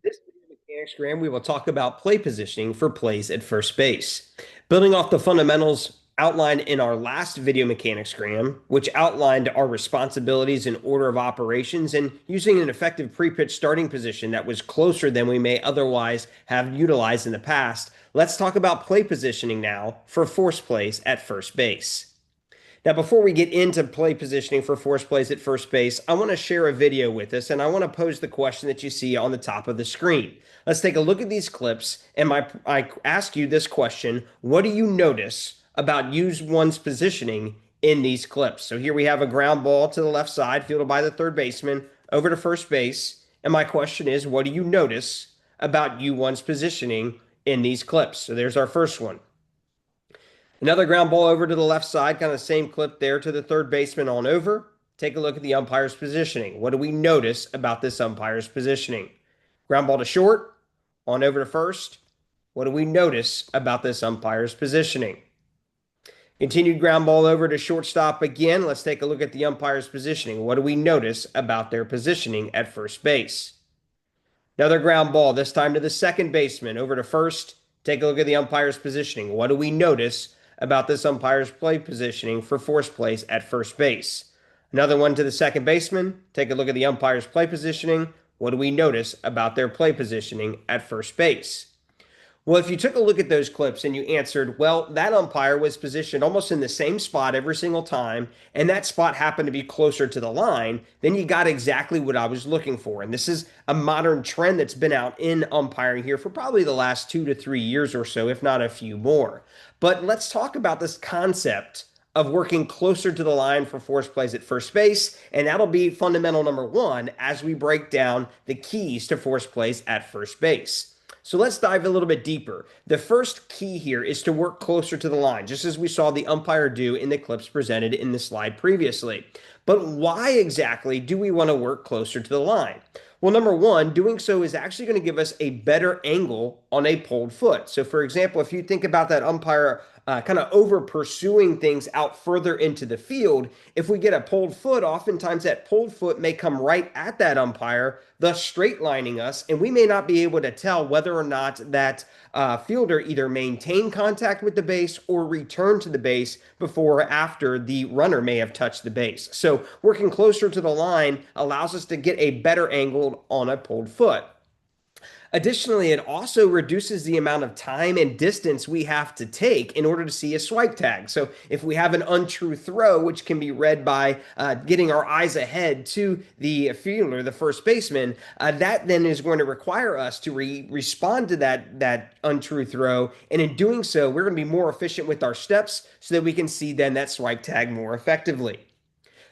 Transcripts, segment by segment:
This video mechanics gram, we will talk about play positioning for plays at first base. Building off the fundamentals outlined in our last video mechanics gram, which outlined our responsibilities and order of operations, and using an effective pre-pitch starting position that was closer than we may otherwise have utilized in the past, let's talk about play positioning now for force plays at first base. Now, before we get into play positioning for force plays at first base, I want to share a video with us, and I want to pose the question that you see on the top of the screen. Let's take a look at these clips, and I ask you this question: what do you notice about one's positioning in these clips? So here we have a ground ball to the left side, fielded by the third baseman, over to first base. And my question is, what do you notice about one's positioning in these clips? So there's our first one. Another ground ball over to the left side, kind of the same clip there to the third baseman on over. Take a look at the umpire's positioning. What do we notice about this umpire's positioning? Ground ball to short, on over to first. What do we notice about this umpire's positioning? Continued ground ball over to shortstop again. Let's take a look at the umpire's positioning. What do we notice about their positioning at first base? Another ground ball, this time to the second baseman, over to first. Take a look at the umpire's positioning. What do we notice about this umpire's play positioning for force plays at first base? Another one to the second baseman. Take a look at the umpire's play positioning. What do we notice about their play positioning at first base? Well, if you took a look at those clips and you answered, well, that umpire was positioned almost in the same spot every single time, and that spot happened to be closer to the line, then you got exactly what I was looking for. And this is a modern trend that's been out in umpiring here for probably the last 2 to 3 years or so, if not a few more. But let's talk about this concept of working closer to the line for force plays at first base, and that'll be fundamental number one as we break down the keys to force plays at first base. So let's dive a little bit deeper. The first key here is to work closer to the line, just as we saw the umpire do in the clips presented in the slide previously. But why exactly do we want to work closer to the line? Well, number one, doing so is actually going to give us a better angle on a pulled foot. So for example, if you think about that umpire kind of over pursuing things out further into the field, if we get a pulled foot, oftentimes that pulled foot may come right at that umpire, thus straight lining us, and we may not be able to tell whether or not that fielder either maintained contact with the base or returned to the base before or after the runner may have touched the base. So working closer to the line allows us to get a better angle on a pulled foot. Additionally, it also reduces the amount of time and distance we have to take in order to see a swipe tag. So if we have an untrue throw, which can be read by getting our eyes ahead to the fielder, the first baseman, that then is going to require us to respond to that untrue throw. And in doing so, we're going to be more efficient with our steps so that we can see then that swipe tag more effectively.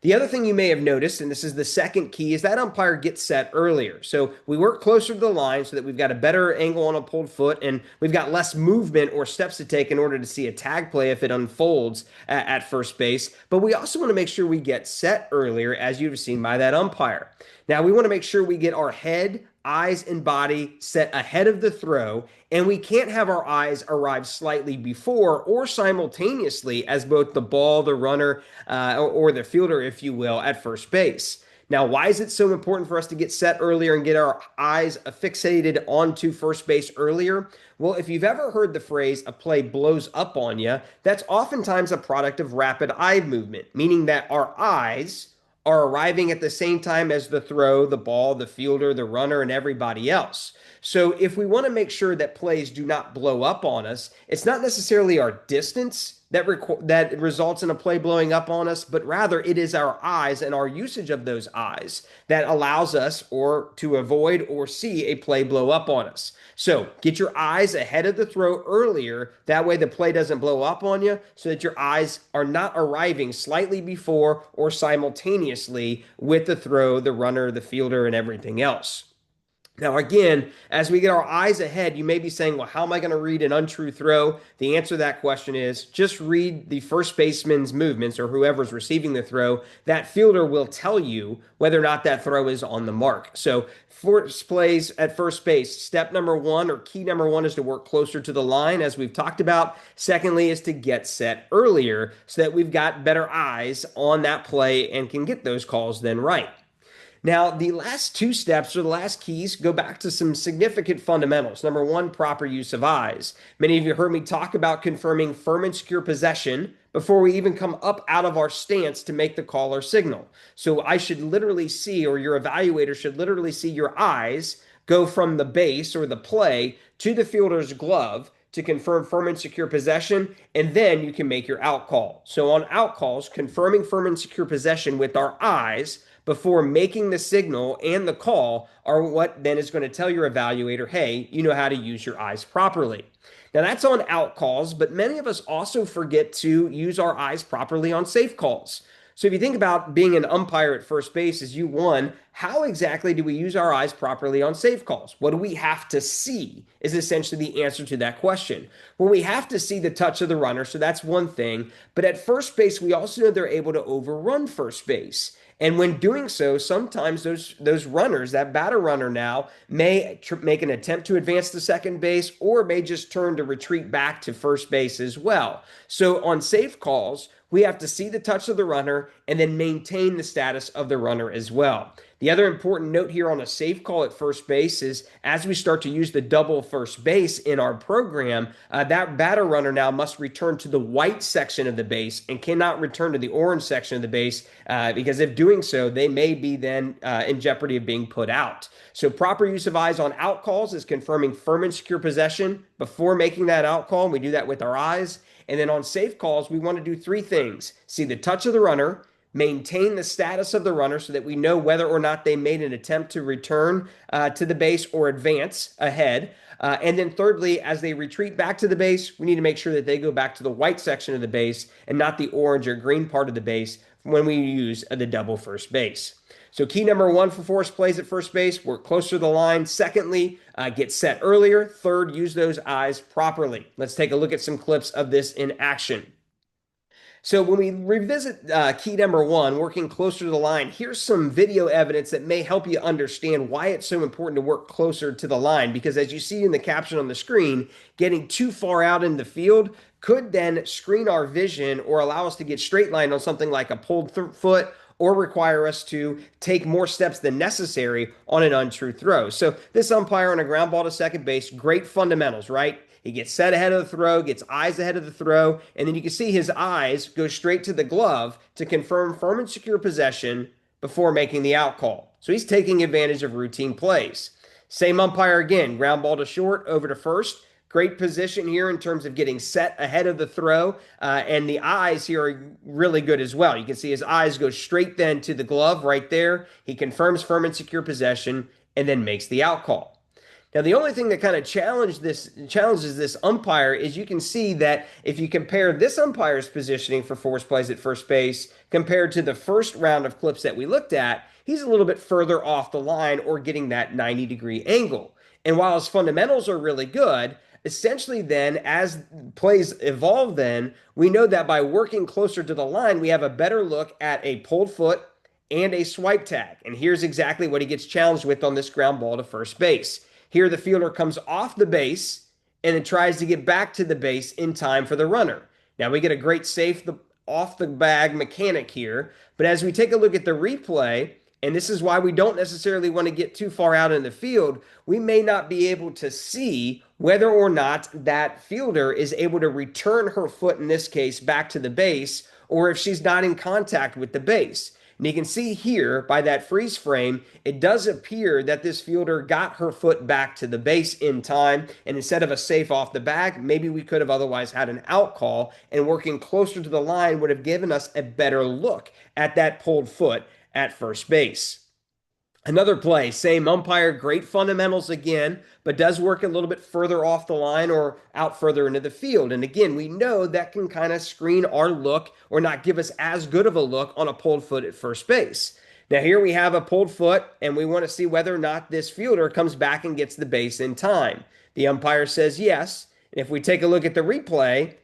The other thing you may have noticed, and this is the second key, is that umpire gets set earlier. So we work closer to the line so that we've got a better angle on a pulled foot and we've got less movement or steps to take in order to see a tag play if it unfolds at first base. But we also want to make sure we get set earlier, as you've seen by that umpire. Now, we want to make sure we get our head, eyes, and body set ahead of the throw, and we can't have our eyes arrive slightly before or simultaneously as both the ball, the runner, or the fielder, if you will, at first base. Now, why is it so important for us to get set earlier and get our eyes fixated onto first base earlier? Well, if you've ever heard the phrase, a play blows up on you, that's oftentimes a product of rapid eye movement, meaning that our eyes are arriving at the same time as the throw, the ball, the fielder, the runner, and everybody else. So if we want to make sure that plays do not blow up on us, it's not necessarily our distance that results in a play blowing up on us, but rather it is our eyes and our usage of those eyes that allows us or to avoid or see a play blow up on us. So get your eyes ahead of the throw earlier. That way the play doesn't blow up on you so that your eyes are not arriving slightly before or simultaneously with the throw, the runner, the fielder, and everything else. Now, again, as we get our eyes ahead, you may be saying, well, how am I going to read an untrue throw? The answer to that question is just read the first baseman's movements or whoever's receiving the throw. That fielder will tell you whether or not that throw is on the mark. So force plays at first base, step number one or key number one is to work closer to the line, as we've talked about. Secondly is to get set earlier so that we've got better eyes on that play and can get those calls then right. Now, the last two steps or the last keys go back to some significant fundamentals. Number one, proper use of eyes. Many of you heard me talk about confirming firm and secure possession before we even come up out of our stance to make the call or signal. So I should literally see, or your evaluator should literally see your eyes go from the base or the play to the fielder's glove to confirm firm and secure possession, and then you can make your out call. So on out calls, confirming firm and secure possession with our eyes before making the signal and the call are what then is going to tell your evaluator, hey, you know how to use your eyes properly. Now that's on out calls, but many of us also forget to use our eyes properly on safe calls. So if you think about being an umpire at first base as you won, how exactly do we use our eyes properly on safe calls? What do we have to see is essentially the answer to that question. Well, we have to see the touch of the runner, so that's one thing. But at first base, we also know they're able to overrun first base. And when doing so, sometimes those runners, that batter runner now, may make an attempt to advance to second base or may just turn to retreat back to first base as well. So on safe calls, we have to see the touch of the runner and then maintain the status of the runner as well. The other important note here on a safe call at first base is as we start to use the double first base in our program, that batter runner now must return to the white section of the base and cannot return to the orange section of the base because if doing so, they may be then in jeopardy of being put out. So proper use of eyes on out calls is confirming firm and secure possession before making that out call. And we do that with our eyes. And then on safe calls, we want to do three things. See the touch of the runner, maintain the status of the runner so that we know whether or not they made an attempt to return to the base or advance ahead. And then thirdly, as they retreat back to the base, we need to make sure that they go back to the white section of the base and not the orange or green part of the base when we use the double first base. So key number one for force plays at first base, work closer to the line. Secondly, get set earlier. Third, use those eyes properly. Let's take a look at some clips of this in action. So when we revisit key number one, working closer to the line, here's some video evidence that may help you understand why it's so important to work closer to the line. Because as you see in the caption on the screen, getting too far out in the field could then screen our vision or allow us to get straight line on something like a pulled foot or require us to take more steps than necessary on an untrue throw. So this umpire on a ground ball to second base, great fundamentals, right? He gets set ahead of the throw, gets eyes ahead of the throw, and then you can see his eyes go straight to the glove to confirm firm and secure possession before making the out call. So he's taking advantage of routine plays. Same umpire again, ground ball to short, over to first. Great position here in terms of getting set ahead of the throw. And the eyes here are really good as well. You can see his eyes go straight then to the glove right there. He confirms firm and secure possession and then makes the out call. Now, the only thing that kind of challenges this umpire is you can see that if you compare this umpire's positioning for force plays at first base compared to the first round of clips that we looked at, he's a little bit further off the line or getting that 90-degree angle. And while his fundamentals are really good, essentially then as plays evolve then, we know that by working closer to the line, we have a better look at a pulled foot and a swipe tag. And here's exactly what he gets challenged with on this ground ball to first base. Here, the fielder comes off the base and then tries to get back to the base in time for the runner. Now, we get a great safe off the bag mechanic here, but as we take a look at the replay, and this is why we don't necessarily want to get too far out in the field, we may not be able to see whether or not that fielder is able to return her foot, in this case, back to the base, or if she's not in contact with the base. And you can see here by that freeze frame, it does appear that this fielder got her foot back to the base in time. And instead of a safe off the bag, maybe we could have otherwise had an out call, and working closer to the line would have given us a better look at that pulled foot at first base. Another play, same umpire, great fundamentals again, but does work a little bit further off the line or out further into the field. And again, we know that can kind of screen our look or not give us as good of a look on a pulled foot at first base. Now here we have a pulled foot, and we want to see whether or not this fielder comes back and gets the base in time. The umpire says yes. And if we take a look at the replay,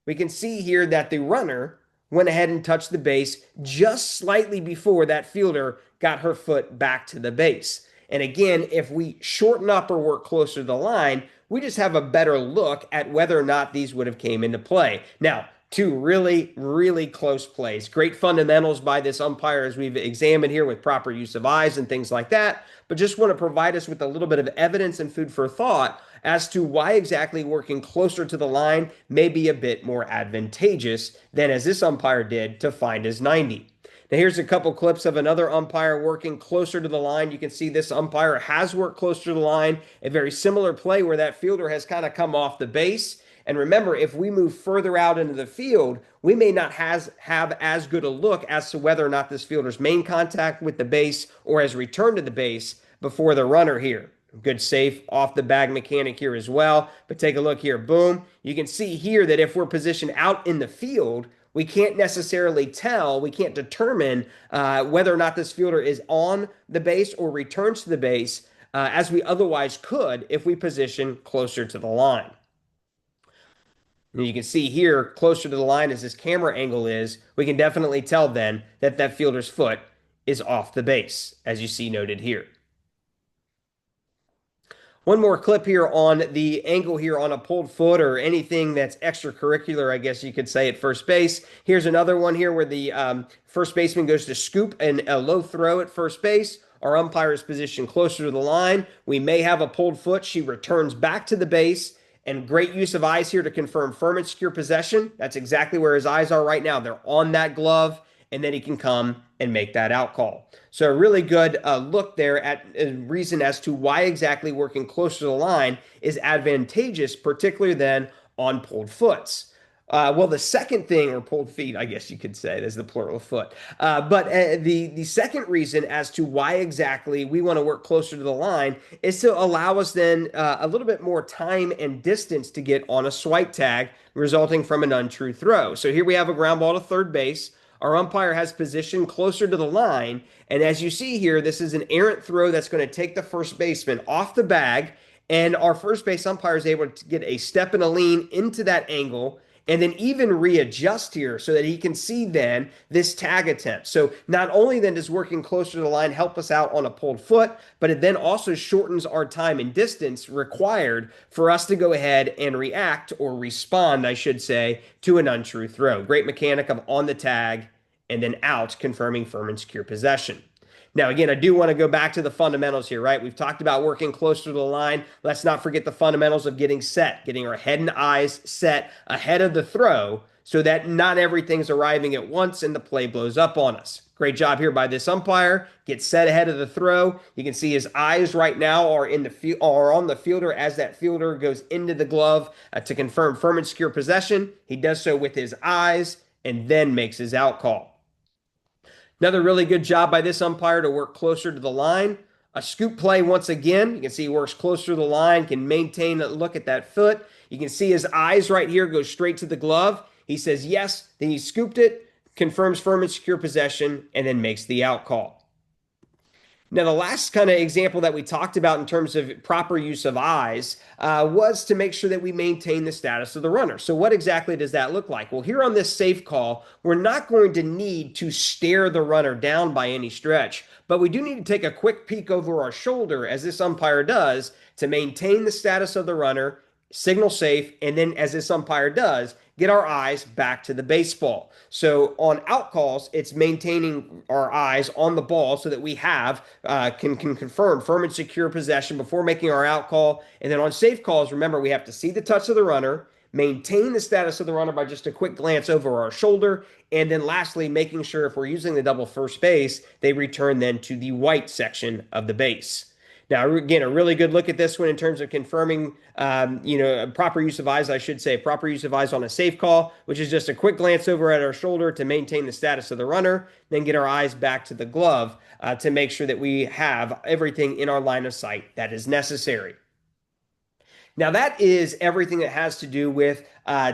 we can see here that the runner went ahead and touched the base just slightly before that fielder got her foot back to the base. And again, if we shorten up or work closer to the line, we just have a better look at whether or not these would have came into play. Now, Two really, really close plays. Great fundamentals by this umpire as we've examined here with proper use of eyes and things like that. But just want to provide us with a little bit of evidence and food for thought as to why exactly working closer to the line may be a bit more advantageous than as this umpire did to find his 90. Now, here's a couple clips of another umpire working closer to the line. You can see this umpire has worked closer to the line, a very similar play where that fielder has kind of come off the base. And remember, if we move further out into the field, we may not have as good a look as to whether or not this fielder's made contact with the base or has returned to the base before the runner here. Good safe off the bag mechanic here as well. But take a look here. Boom. You can see here that if we're positioned out in the field, we can't necessarily tell, we can't determine whether or not this fielder is on the base or returns to the base as we otherwise could if we position closer to the line. And you can see here, closer to the line as this camera angle is, we can definitely tell then that that fielder's foot is off the base, as you see noted here. One more clip here on the angle here on a pulled foot or anything that's extracurricular, I guess you could say, at first base. Here's another one here where the first baseman goes to scoop and a low throw at first base. Our umpire is positioned closer to the line. We may have a pulled foot. She returns back to the base. And great use of eyes here to confirm firm and secure possession. That's exactly where his eyes are right now. They're on that glove, and then he can come and make that out call. So a really good look there at a reason as to why exactly working closer to the line is advantageous, particularly then on pulled foots. Well, the second thing, or pulled feet, I guess you could say, there's the plural of foot. But the second reason as to why exactly we want to work closer to the line is to allow us then a little bit more time and distance to get on a swipe tag resulting from an untrue throw. So here we have a ground ball to third base. Our umpire has positioned closer to the line. And as you see here, this is an errant throw that's going to take the first baseman off the bag. And our first base umpire is able to get a step and a lean into that angle and then even readjust here so that he can see then this tag attempt. So not only then does working closer to the line help us out on a pulled foot, but it then also shortens our time and distance required for us to go ahead and react or respond, I should say, to an untrue throw. Great mechanic of on the tag and then out, confirming firm and secure possession. Now, again, I do want to go back to the fundamentals here, right? We've talked about working closer to the line. Let's not forget the fundamentals of getting set, getting our head and eyes set ahead of the throw so that not everything's arriving at once and the play blows up on us. Great job here by this umpire. Get set ahead of the throw. You can see his eyes right now are on the fielder as that fielder goes into the glove to confirm firm and secure possession. He does so with his eyes and then makes his out call. Another really good job by this umpire to work closer to the line. A scoop play once again. You can see he works closer to the line, can maintain a look at that foot. You can see his eyes right here go straight to the glove. He says yes, then he scooped it, confirms firm and secure possession, and then makes the out call. Now, the last kind of example that we talked about in terms of proper use of eyes was to make sure that we maintain the status of the runner. So what exactly does that look like? Well, here on this safe call, we're not going to need to stare the runner down by any stretch, but we do need to take a quick peek over our shoulder, as this umpire does, to maintain the status of the runner, signal safe, and then as this umpire does, get our eyes back to the baseball. So on out calls, it's maintaining our eyes on the ball so that we can confirm firm and secure possession before making our out call. And then on safe calls, remember, we have to see the touch of the runner, maintain the status of the runner by just a quick glance over our shoulder, and then lastly, making sure if we're using the double first base, they return then to the white section of the base. Now, again, a really good look at this one in terms of confirming, proper use of eyes, I should say, proper use of eyes on a safe call, which is just a quick glance over at our shoulder to maintain the status of the runner, then get our eyes back to the glove to make sure that we have everything in our line of sight that is necessary. Now, that is everything that has to do with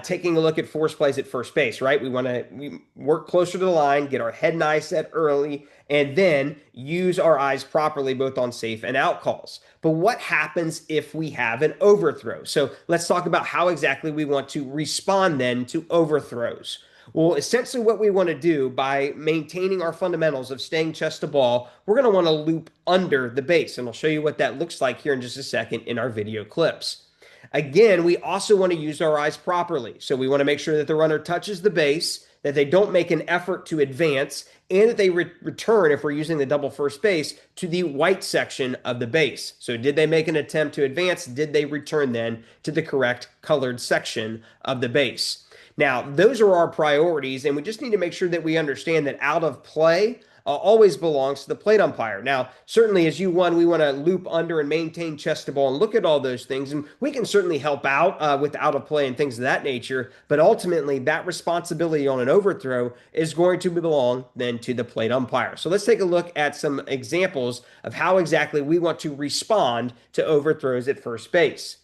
taking a look at force plays at first base, right? We work closer to the line, get our head and eye set early, and then use our eyes properly both on safe and out calls. But what happens if we have an overthrow? So let's talk about how exactly we want to respond then to overthrows. Well, essentially what we want to do by maintaining our fundamentals of staying chest to ball, we're going to want to loop under the base. And I'll show you what that looks like here in just a second in our video clips. Again, we also want to use our eyes properly. So we want to make sure that the runner touches the base, that they don't make an effort to advance, and that they return, if we're using the double first base, to the white section of the base. So did they make an attempt to advance? Did they return then to the correct colored section of the base? Now, those are our priorities, and we just need to make sure that we understand that out of play always belongs to the plate umpire. Now, certainly as U1, we want to loop under and maintain chest to ball and look at all those things, and we can certainly help out with out of play and things of that nature, but ultimately that responsibility on an overthrow is going to belong then to the plate umpire. So let's take a look at some examples of how exactly we want to respond to overthrows at first base.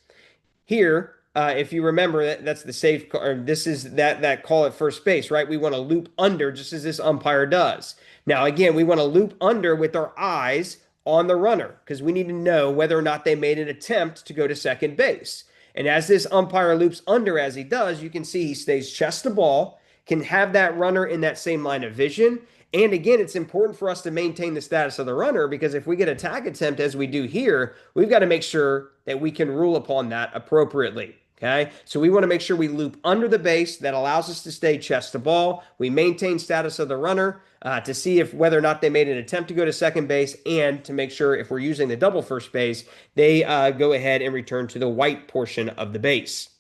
Here, if you remember, that's the safe, or this is that call at first base, right? We want to loop under just as this umpire does. Now, again, we want to loop under with our eyes on the runner because we need to know whether or not they made an attempt to go to second base. And as this umpire loops under as he does, you can see he stays chest to ball, can have that runner in that same line of vision. And again, it's important for us to maintain the status of the runner because if we get a tag attempt as we do here, we've got to make sure that we can rule upon that appropriately. Okay, so we want to make sure we loop under the base. That allows us to stay chest to ball. We maintain status of the runner to see if whether or not they made an attempt to go to second base, and to make sure if we're using the double first base, they go ahead and return to the white portion of the base.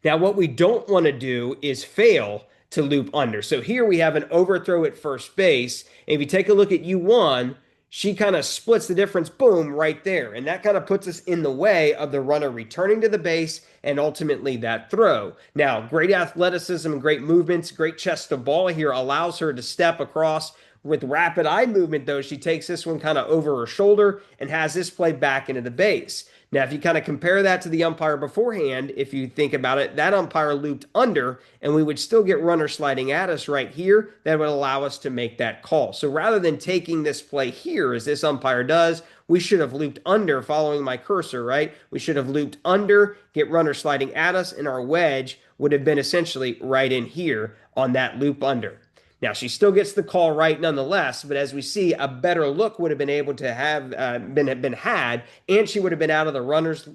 Now, what we don't want to do is fail to loop under. So here we have an overthrow at first base. And if you take a look at U1, she kind of splits the difference, boom, right there. And that kind of puts us in the way of the runner returning to the base and ultimately that throw. Now, great athleticism, great movements, great chest to ball here allows her to step across with rapid eye movement, though. She takes this one kind of over her shoulder and has this play back into the base. Now, if you kind of compare that to the umpire beforehand, if you think about it, that umpire looped under, and we would still get runner sliding at us right here. That would allow us to make that call. So rather than taking this play here, as this umpire does, we should have looped under, following my cursor, right? We should have looped under, get runner sliding at us, and our wedge would have been essentially right in here on that loop under. Now, she still gets the call right nonetheless, but as we see, a better look would have been able to have been had, and she would have been out of the runner's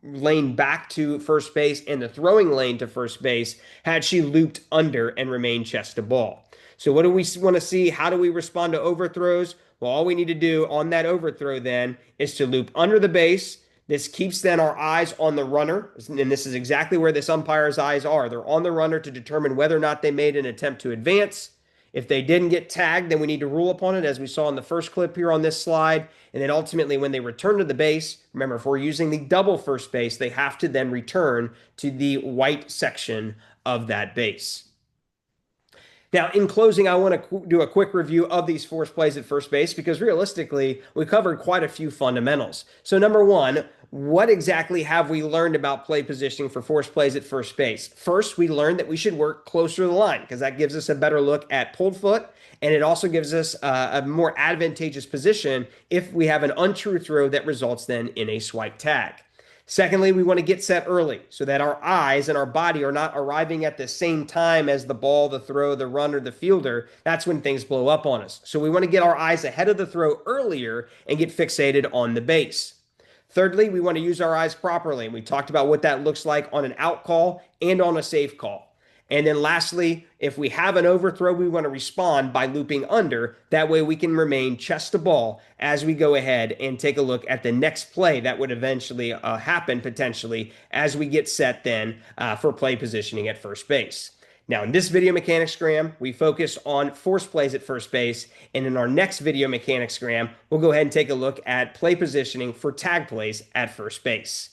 lane back to first base and the throwing lane to first base had she looped under and remained chest to ball. So what do we want to see? How do we respond to overthrows? Well, all we need to do on that overthrow then is to loop under the base. This keeps then our eyes on the runner, and this is exactly where this umpire's eyes are. They're on the runner to determine whether or not they made an attempt to advance. If they didn't get tagged, then we need to rule upon it, as we saw in the first clip here on this slide. And then ultimately, when they return to the base, remember, if we're using the double first base, they have to then return to the white section of that base. Now, in closing, I want to do a quick review of these force plays at first base because realistically, we covered quite a few fundamentals. So number one, what exactly have we learned about play positioning for force plays at first base? First, we learned that we should work closer to the line because that gives us a better look at pulled foot, and it also gives us a more advantageous position if we have an untrue throw that results then in a swipe tag. Secondly, we want to get set early so that our eyes and our body are not arriving at the same time as the ball, the throw, the runner, the fielder. That's when things blow up on us. So we want to get our eyes ahead of the throw earlier and get fixated on the base. Thirdly, we want to use our eyes properly. And we talked about what that looks like on an out call and on a safe call. And then lastly, if we have an overthrow, we want to respond by looping under. That way we can remain chest to ball as we go ahead and take a look at the next play that would eventually happen potentially as we get set then for play positioning at first base. Now, in this video mechanicsgram, we focus on force plays at first base. And in our next video mechanicsgram, we'll go ahead and take a look at play positioning for tag plays at first base.